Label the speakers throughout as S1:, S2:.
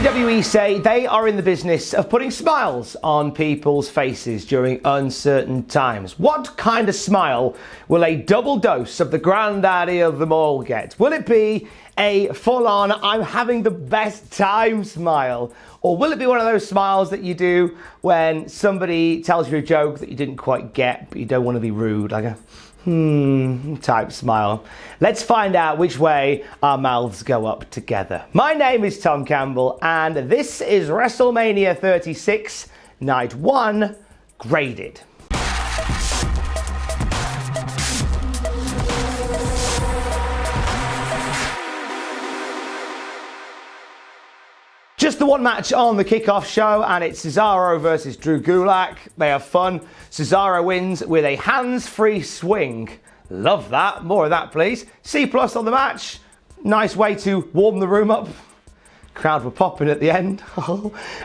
S1: WWE say they are in the business of putting smiles on people's faces during uncertain times. What kind of smile will a double dose of the granddaddy of them all get? Will it be a full-on, I'm having the best time smile? Or will it be one of those smiles that you do when somebody tells you a joke that you didn't quite get, but you don't want to be rude, like a type smile? Let's find out which way our mouths go up together. My name is Tom Campbell, and this is WrestleMania 36, Night 1, Graded. Just the one match on the Kickoff show, and it's Cesaro versus Drew Gulak. They have fun. Cesaro wins with a hands-free swing. Love that. More of that, please. C+ on the match. Nice way to warm the room up. Crowd were popping at the end.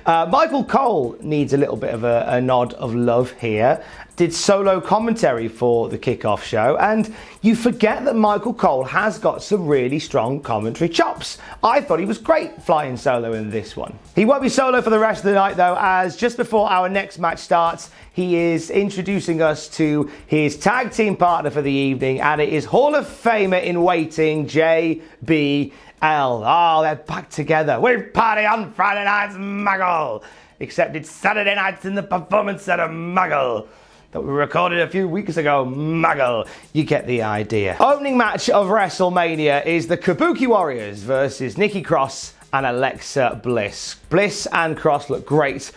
S1: Michael Cole needs a little bit of a nod of love here. Did solo commentary for the Kickoff show, and you forget that Michael Cole has got some really strong commentary chops. I thought he was great flying solo in this one. He won't be solo for the rest of the night though, as just before our next match starts, he is introducing us to his tag team partner for the evening, and it is Hall of Famer in waiting, JBL. Oh, they're back together. We party on Friday nights, Muggle. Except it's Saturday nights in the Performance Center, Muggle. That we recorded a few weeks ago, Muggle. You get the idea. Opening match of WrestleMania is the Kabuki Warriors versus Nikki Cross and Alexa Bliss. Bliss and Cross look great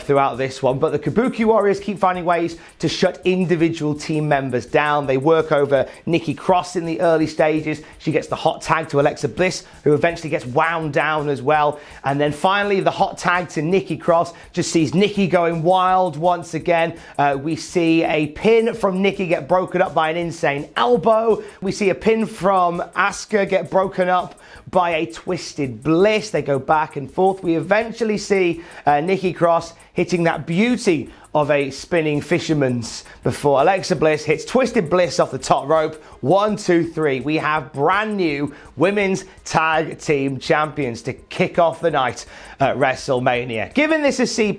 S1: throughout this one, but the Kabuki Warriors keep finding ways to shut individual team members down. They work over Nikki Cross in the early stages. She gets the hot tag to Alexa Bliss, who eventually gets wound down as well. And then finally, the hot tag to Nikki Cross just sees Nikki going wild once again. We see a pin from Nikki get broken up by an insane elbow. We see a pin from Asuka get broken up by a twisted Bliss. They go back and forth. We eventually see Nikki Cross hitting that beauty of a spinning fisherman's before Alexa Bliss hits Twisted Bliss off the top rope. 1, 2, 3. We have brand new women's tag team champions to kick off the night at WrestleMania. Given this a C+,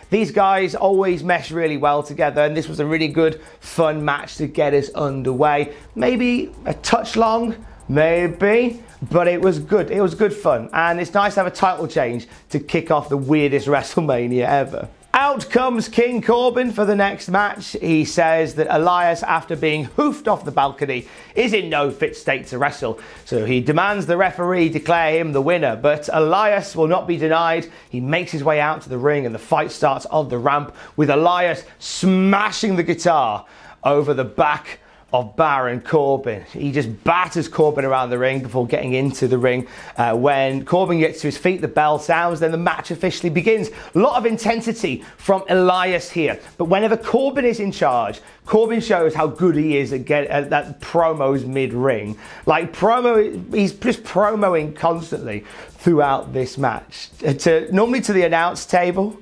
S1: these guys always mesh really well together, and this was a really good, fun match to get us underway. Maybe a touch long, maybe, but it was good. It was good fun, and it's nice to have a title change to kick off the weirdest WrestleMania ever. Out comes King Corbin for the next match. He says that Elias, after being hoofed off the balcony, is in no fit state to wrestle, so he demands the referee declare him the winner, but Elias will not be denied. He makes his way out to the ring, and the fight starts on the ramp with Elias smashing the guitar over the back of Baron Corbin. He just batters Corbin around the ring before getting into the ring. When Corbin gets to his feet, the bell sounds, then the match officially begins. A lot of intensity from Elias here, but whenever Corbin is in charge, Corbin shows how good he is at that promos mid-ring. He's just promoing constantly throughout this match. Normally to the announce table,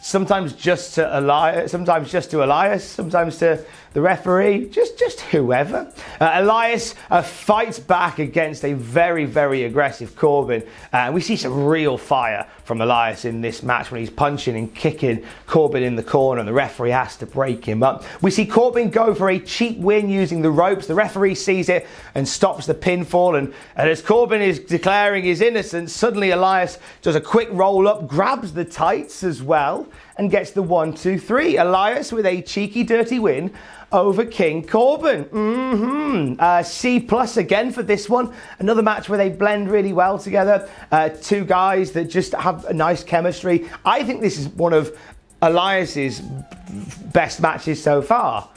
S1: sometimes just to Elias, sometimes to the referee, just whoever. Elias fights back against a very, very aggressive Corbin. We see some real fire from Elias in this match when he's punching and kicking Corbin in the corner, and the referee has to break him up. We see Corbin go for a cheap win using the ropes. The referee sees it and stops the pinfall, and as Corbin is declaring his innocence, suddenly Elias does a quick roll up, grabs the tights as well, and gets the 1, 2, 3. Elias with a cheeky, dirty win over King Corbin. C+ again for this one. Another match where they blend really well together. Two guys that just have a nice chemistry. I think this is one of Elias's best matches so far.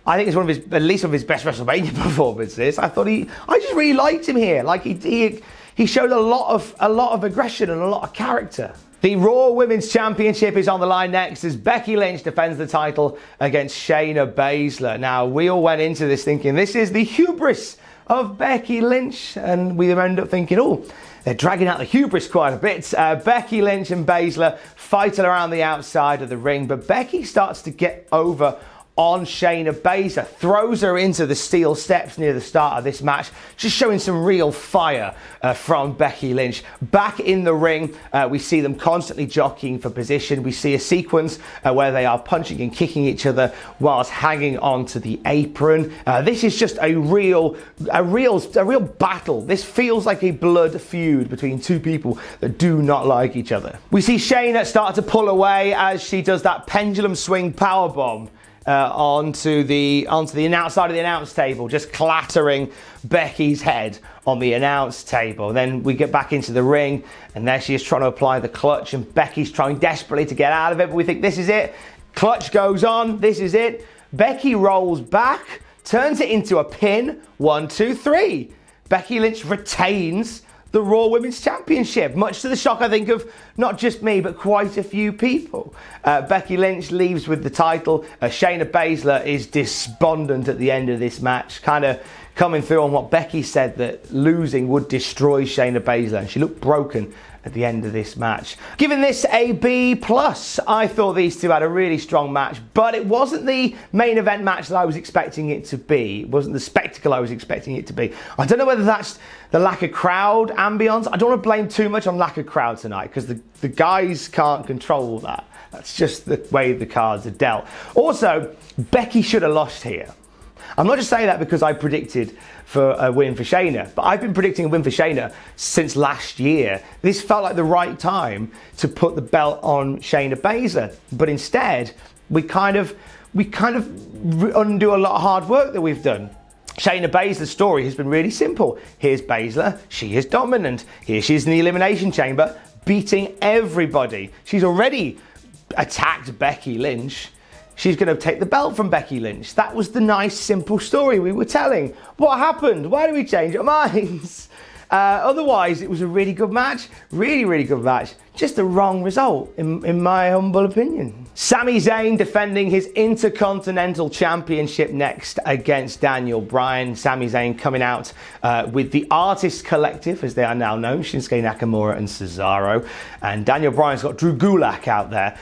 S1: I think it's one of his, at least one of his best WrestleMania performances. I just really liked him here. Like he showed a lot of aggression and a lot of character. The Raw Women's Championship is on the line next as Becky Lynch defends the title against Shayna Baszler. Now, we all went into this thinking this is the hubris of Becky Lynch, and we end up thinking, oh, they're dragging out the hubris quite a bit. Becky Lynch and Baszler fighting around the outside of the ring, but Becky starts to get over on Shayna Baszler, throws her into the steel steps near the start of this match, just showing some real fire from Becky Lynch. Back in the ring, we see them constantly jockeying for position. We see a sequence where they are punching and kicking each other whilst hanging onto the apron. This is just a real battle. This feels like a blood feud between two people that do not like each other. We see Shayna start to pull away as she does that pendulum swing powerbomb onto the outside of the announce table, just clattering Becky's head on the announce table. Then we get back into the ring, and there she is trying to apply the clutch, and Becky's trying desperately to get out of it, but we think this is it. Clutch goes on, this is it. Becky rolls back, turns it into a pin. 1, 2, 3. Becky Lynch retains the Raw Women's Championship, much to the shock, I think, of not just me, but quite a few people. Becky Lynch leaves with the title. Shayna Baszler is despondent at the end of this match, kind of coming through on what Becky said, that losing would destroy Shayna Baszler, and she looked broken at the end of this match. Giving this a B+, I thought these two had a really strong match, but it wasn't the main event match that I was expecting it to be. It wasn't the spectacle I was expecting it to be. I don't know whether that's the lack of crowd ambience. I don't want to blame too much on lack of crowd tonight, because the guys can't control that. That's just the way the cards are dealt. Also, Becky should have lost here. I'm not just saying that because I predicted for a win for Shayna, but I've been predicting a win for Shayna since last year. This felt like the right time to put the belt on Shayna Baszler, but instead we kind of undo a lot of hard work that we've done. Shayna Baszler's story has been really simple. Here's Baszler, she is dominant. Here she is in the Elimination Chamber, beating everybody. She's already attacked Becky Lynch. She's going to take the belt from Becky Lynch. That was the nice, simple story we were telling. What happened? Why did we change our minds? Otherwise, it was a really good match. Really, really good match. Just the wrong result, in my humble opinion. Sami Zayn defending his Intercontinental Championship next against Daniel Bryan. Sami Zayn coming out with the Artist Collective, as they are now known, Shinsuke Nakamura and Cesaro. And Daniel Bryan's got Drew Gulak out there.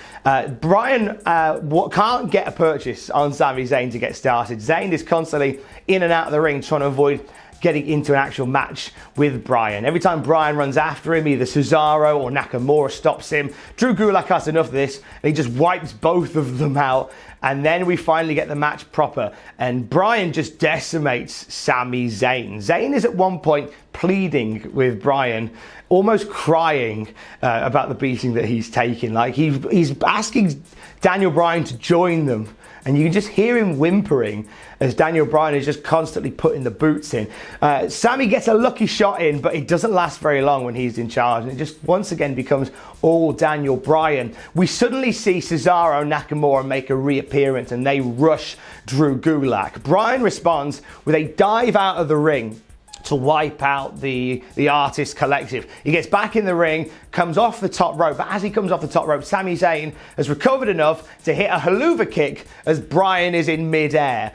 S1: Bryan can't get a purchase on Sami Zayn to get started. Zayn is constantly in and out of the ring trying to avoid getting into an actual match with Bryan. Every time Bryan runs after him, either Cesaro or Nakamura stops him. Drew Gulak has enough of this, and he just wipes both of them out. And then we finally get the match proper, and Bryan just decimates Sami Zayn. Zayn is at one point pleading with Bryan, almost crying about the beating that he's taking. Like he's asking Daniel Bryan to join them. And you can just hear him whimpering as Daniel Bryan is just constantly putting the boots in. Sami gets a lucky shot in, but it doesn't last very long when he's in charge. And it just once again becomes all Daniel Bryan. We suddenly see Cesaro and Nakamura make a reappearance, and they rush Drew Gulak. Bryan responds with a dive out of the ring to wipe out the Artist Collective. He gets back in the ring, comes off the top rope, but as he comes off the top rope, Sami Zayn has recovered enough to hit a haluva kick as Bryan is in midair.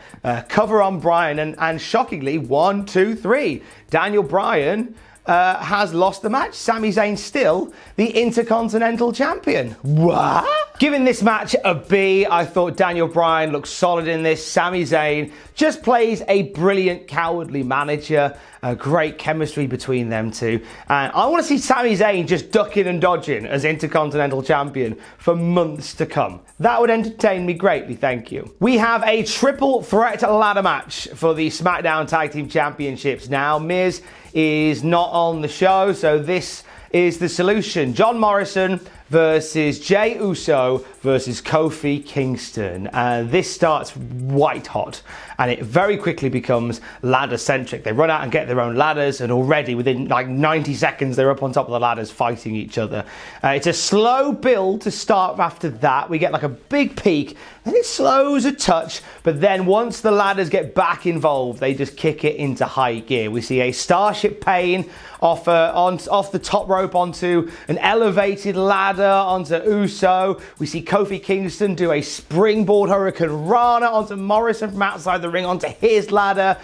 S1: Cover on Bryan, and shockingly, 1, 2, 3. Daniel Bryan has lost the match. Sami Zayn still the Intercontinental Champion. What? Giving this match a B, I thought Daniel Bryan looked solid in this. Sami Zayn just plays a brilliant cowardly manager. Great chemistry between them two. And I want to see Sami Zayn just ducking and dodging as Intercontinental Champion for months to come. That would entertain me greatly, thank you. We have a triple threat ladder match for the SmackDown Tag Team Championships now. Miz is not on the show, so this is the solution. John Morrison versus Jey Uso versus Kofi Kingston. This starts white hot, and it very quickly becomes ladder-centric. They run out and get their own ladders, and already within like 90 seconds, they're up on top of the ladders fighting each other. It's a slow build to start after that. We get like a big peak, then it slows a touch, but then once the ladders get back involved, they just kick it into high gear. We see a Starship Pain off the top rope onto an elevated ladder. ladder onto Uso. We see Kofi Kingston do a springboard Hurricane Rana onto Morrison from outside the ring onto his ladder.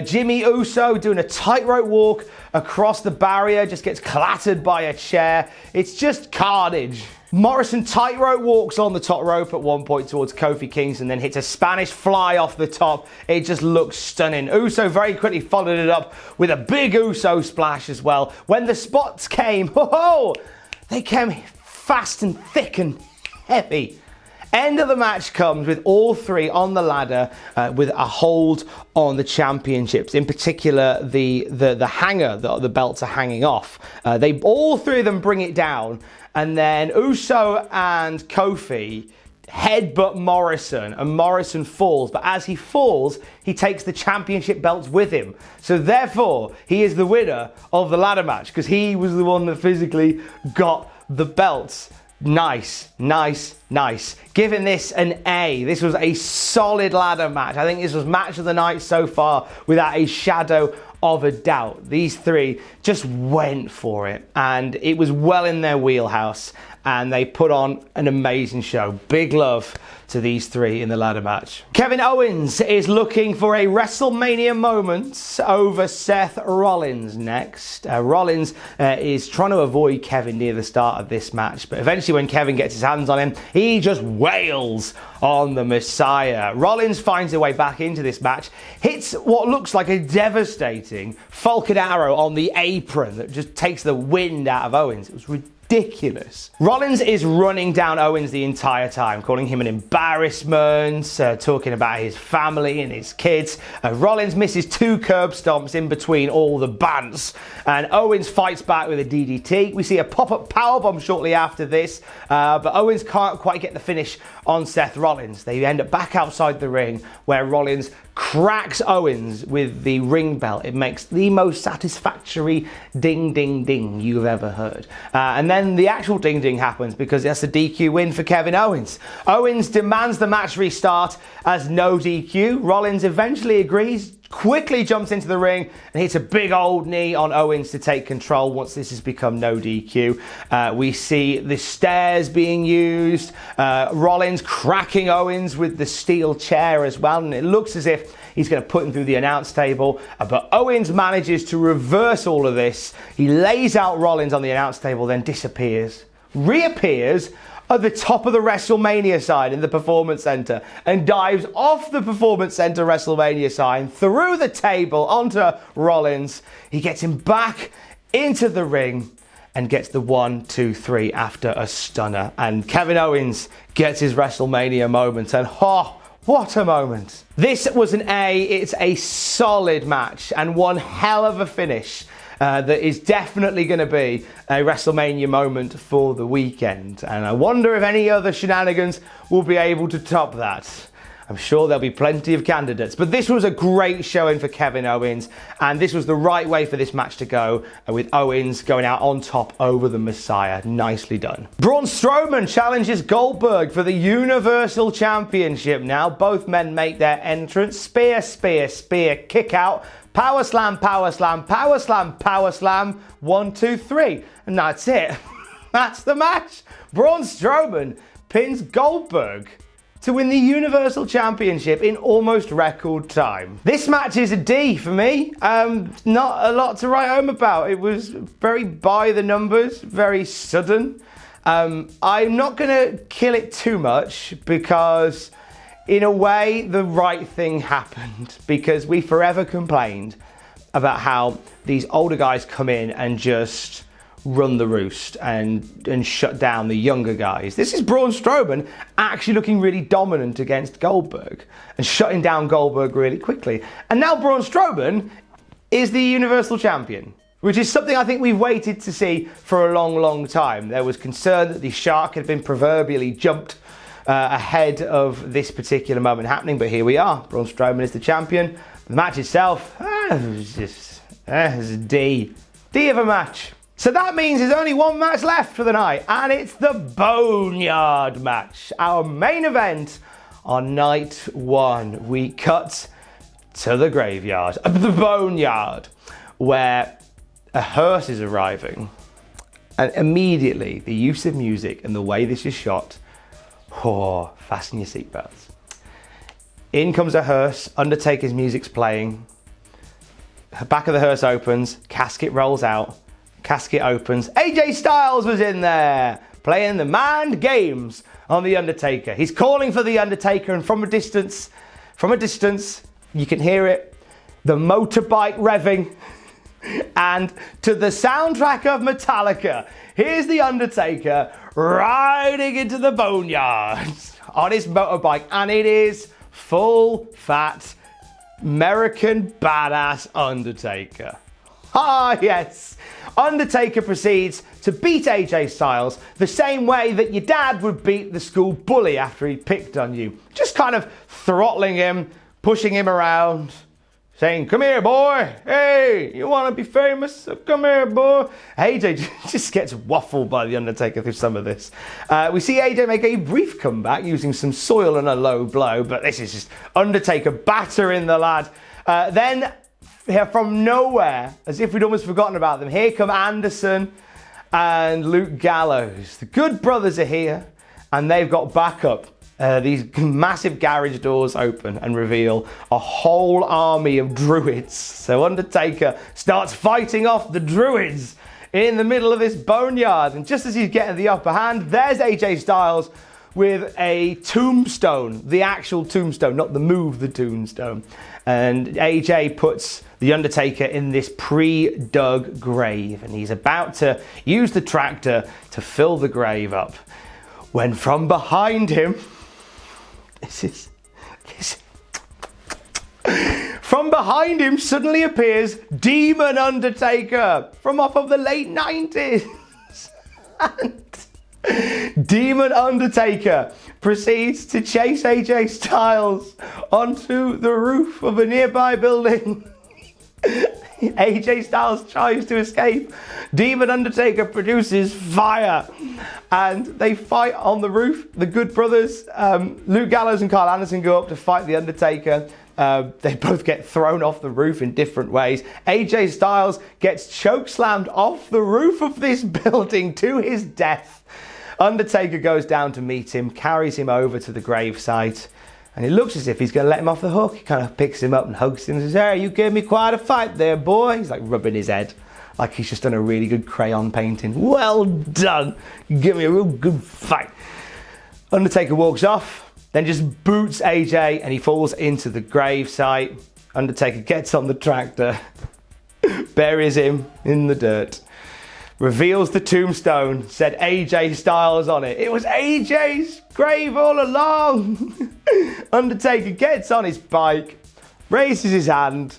S1: Jimmy Uso doing a tightrope walk across the barrier, just gets clattered by a chair. It's just carnage. Morrison tightrope walks on the top rope at one point towards Kofi Kingston, then hits a Spanish fly off the top. It just looks stunning. Uso very quickly followed it up with a big Uso splash as well. When the spots came, they came fast and thick and heavy. End of the match comes with all three on the ladder with a hold on the championships. In particular, the hanger, the belts are hanging off. All three of them bring it down, and then Uso and Kofi headbutt Morrison, and Morrison falls. But as he falls, he takes the championship belts with him. So therefore, he is the winner of the ladder match because he was the one that physically got the belts. Nice. Giving this an A. This was a solid ladder match. I think this was match of the night so far without a shadow of a doubt. These three just went for it, and it was well in their wheelhouse, and they put on an amazing show. Big love to these three in the ladder match. Kevin Owens is looking for a WrestleMania moment over Seth Rollins next. Rollins is trying to avoid Kevin near the start of this match, but eventually when Kevin gets his hands on him, he just wails on the Messiah. Rollins finds a way back into this match, hits what looks like a devastating Falcon Arrow on the apron that just takes the wind out of Owens. It was ridiculous. Rollins is running down Owens the entire time, calling him an embarrassment, talking about his family and his kids. Rollins misses 2 curb stomps in between all the bants, and Owens fights back with a DDT. We see a pop-up powerbomb shortly after this, but Owens can't quite get the finish on Seth Rollins. They end up back outside the ring where Rollins cracks Owens with the ring belt. It makes the most satisfactory ding ding ding you've ever heard. And then the actual ding ding happens because that's a DQ win for Kevin Owens. Owens demands the match restart as no DQ. Rollins eventually agrees, quickly jumps into the ring and hits a big old knee on Owens to take control once this has become no DQ. We see the stairs being used, Rollins cracking Owens with the steel chair as well, and it looks as if he's going to put him through the announce table, but Owens manages to reverse all of this. He lays out Rollins on the announce table, then disappears, reappears at the top of the WrestleMania sign in the Performance Center and dives off the Performance Center WrestleMania sign through the table onto Rollins. He gets him back into the ring and gets the 1, 2, 3 after a stunner. And Kevin Owens gets his WrestleMania moment, and what a moment. This was an A. It's a solid match and one hell of a finish. That is definitely going to be a WrestleMania moment for the weekend. And I wonder if any other shenanigans will be able to top that. I'm sure there'll be plenty of candidates. But this was a great showing for Kevin Owens, and this was the right way for this match to go, with Owens going out on top over the Messiah. Nicely done. Braun Strowman challenges Goldberg for the Universal Championship now. Both men make their entrance. Spear, spear, spear, kick out. Power slam, power slam, power slam, power slam. 1, 2, 3. And that's it. That's the match. Braun Strowman pins Goldberg to win the Universal Championship in almost record time. This match is a D for me. Not a lot to write home about. It was very by the numbers, very sudden. I'm not going to kill it too much because in a way, the right thing happened, because we forever complained about how these older guys come in and just run the roost and shut down the younger guys. This is Braun Strowman actually looking really dominant against Goldberg and shutting down Goldberg really quickly. And now Braun Strowman is the Universal Champion, which is something I think we've waited to see for a long, long time. There was concern that the shark had been proverbially jumped ahead of this particular moment happening, but here we are. Braun Strowman is the champion. The match itself, it was just it's a D of a match. So that means there's only one match left for the night, and it's the Boneyard match, our main event on night 1. We cut to the graveyard, the Boneyard, where a hearse is arriving, And immediately, the use of music and the way this is shot, oh, fasten your seatbelts. In comes a hearse, Undertaker's music's playing. Back of the hearse opens, casket rolls out, casket opens. AJ Styles was in there, playing the mind games on the Undertaker. He's calling for the Undertaker, and from a distance, you can hear it, the motorbike revving. And to the soundtrack of Metallica, here's the Undertaker riding into the Boneyard on his motorbike, and it is full fat American badass Undertaker. Ah, yes. Undertaker proceeds to beat AJ Styles the same way that your dad would beat the school bully after he picked on you. Just kind of throttling him, pushing him around, saying, "Come here, boy. Hey, you want to be famous? Come here, boy." AJ just gets waffled by the Undertaker through some of this. We see AJ make a brief comeback using some soil and a low blow, but this is just Undertaker battering the lad. Then, here from nowhere, as if we'd almost forgotten about them, here come Anderson and Luke Gallows. The Good Brothers are here, and they've got backup. These massive garage doors open and reveal a whole army of druids. So Undertaker starts fighting off the druids in the middle of this boneyard. And just as he's getting the upper hand, there's AJ Styles with a tombstone, the actual tombstone, not the move, the tombstone. And AJ puts the Undertaker in this pre-dug grave, and he's about to use the tractor to fill the grave up, when from behind him, from behind him suddenly appears Demon Undertaker from off of the late 90s. And Demon Undertaker proceeds to chase AJ Styles onto the roof of a nearby building. AJ Styles tries to escape. Demon Undertaker produces fire, and they fight on the roof. The Good Brothers, Luke Gallows and Carl Anderson, go up to fight the Undertaker. They both get thrown off the roof in different ways. AJ Styles gets chokeslammed off the roof of this building to his death. Undertaker goes down to meet him, carries him over to the gravesite, and it looks as if he's going to let him off the hook. He kind of picks him up and hugs him and says, "Hey, you gave me quite a fight there, boy." He's like rubbing his head, like he's just done a really good crayon painting. "Well done. You gave me a real good fight." Undertaker walks off, then just boots AJ, and he falls into the gravesite. Undertaker gets on the tractor, buries him in the dirt, reveals the tombstone, said AJ Styles on it. It was AJ's grave all along. Undertaker gets on his bike, raises his hand.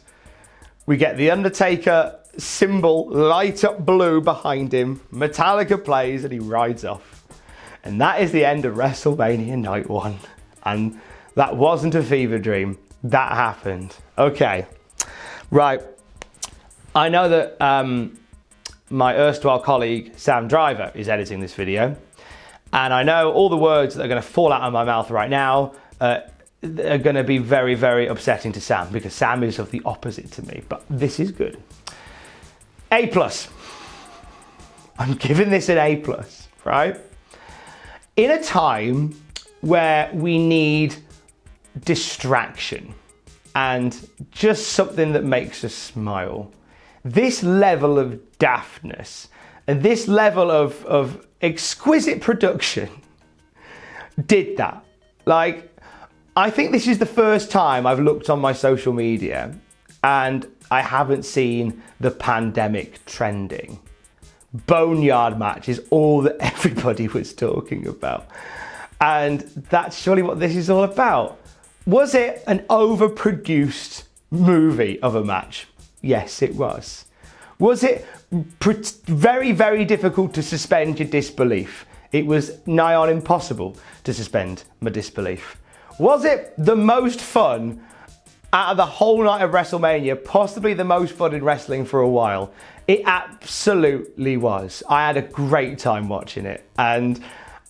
S1: We get the Undertaker symbol light up blue behind him. Metallica plays and he rides off. And that is the end of WrestleMania Night 1. And that wasn't a fever dream. That happened. Okay. Right. I know that my erstwhile colleague Sam Driver is editing this video, and I know all the words that are going to fall out of my mouth right now are going to be very, very upsetting to Sam, because Sam is of the opposite to me, but this is good. A+. I'm giving this an A+, right? In a time where we need distraction and just something that makes us smile, this level of daftness and this level of exquisite production did that. Like, I think this is the first time I've looked on my social media and I haven't seen the pandemic trending. Boneyard match is all that everybody was talking about. And that's surely what this is all about. Was it an overproduced movie of a match? Yes, it was. Was it very, very difficult to suspend your disbelief? It was nigh on impossible to suspend my disbelief. Was it the most fun out of the whole night of WrestleMania? Possibly the most fun in wrestling for a while. It absolutely was. I had a great time watching it, and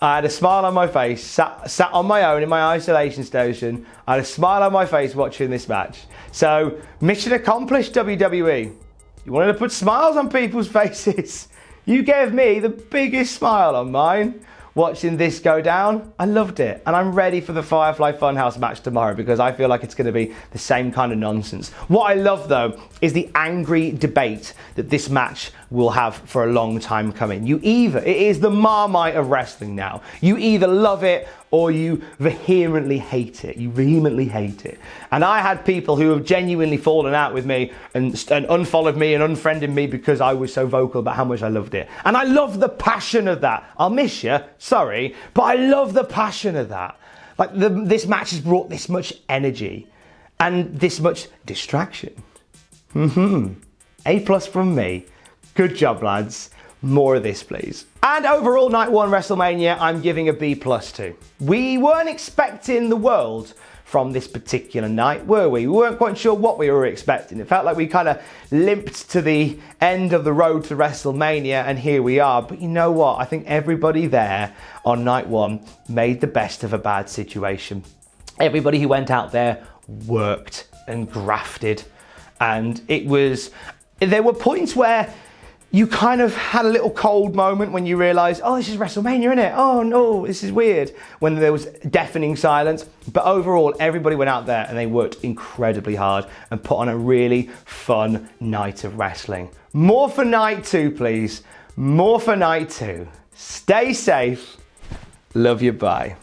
S1: I had a smile on my face, sat on my own in my isolation station. I had a smile on my face watching this match. So, mission accomplished, WWE. You wanted to put smiles on people's faces. You gave me the biggest smile on mine watching this go down. I loved it, and I'm ready for the Firefly Funhouse match tomorrow because I feel like it's going to be the same kind of nonsense. What I love though is the angry debate that this match will have for a long time coming. It is the Marmite of wrestling now. You either love it or you vehemently hate it. And I had people who have genuinely fallen out with me and unfollowed me and unfriended me because I was so vocal about how much I loved it. And I love the passion of that. I'll miss you, sorry, but I love the passion of that. Like this match has brought this much energy and this much distraction. A+ from me. Good job, lads. More of this, please. And overall, night one WrestleMania, I'm giving a B+ to. We weren't expecting the world from this particular night, were we? We weren't quite sure what we were expecting. It felt like we kind of limped to the end of the road to WrestleMania, and here we are. But you know what? I think everybody there on night one made the best of a bad situation. Everybody who went out there worked and grafted, and there were points where you kind of had a little cold moment when you realised, oh, this is WrestleMania, isn't it? Oh no, this is weird. When there was deafening silence. But overall, everybody went out there and they worked incredibly hard and put on a really fun night of wrestling. More for night two, please. More for night two. Stay safe. Love you, bye.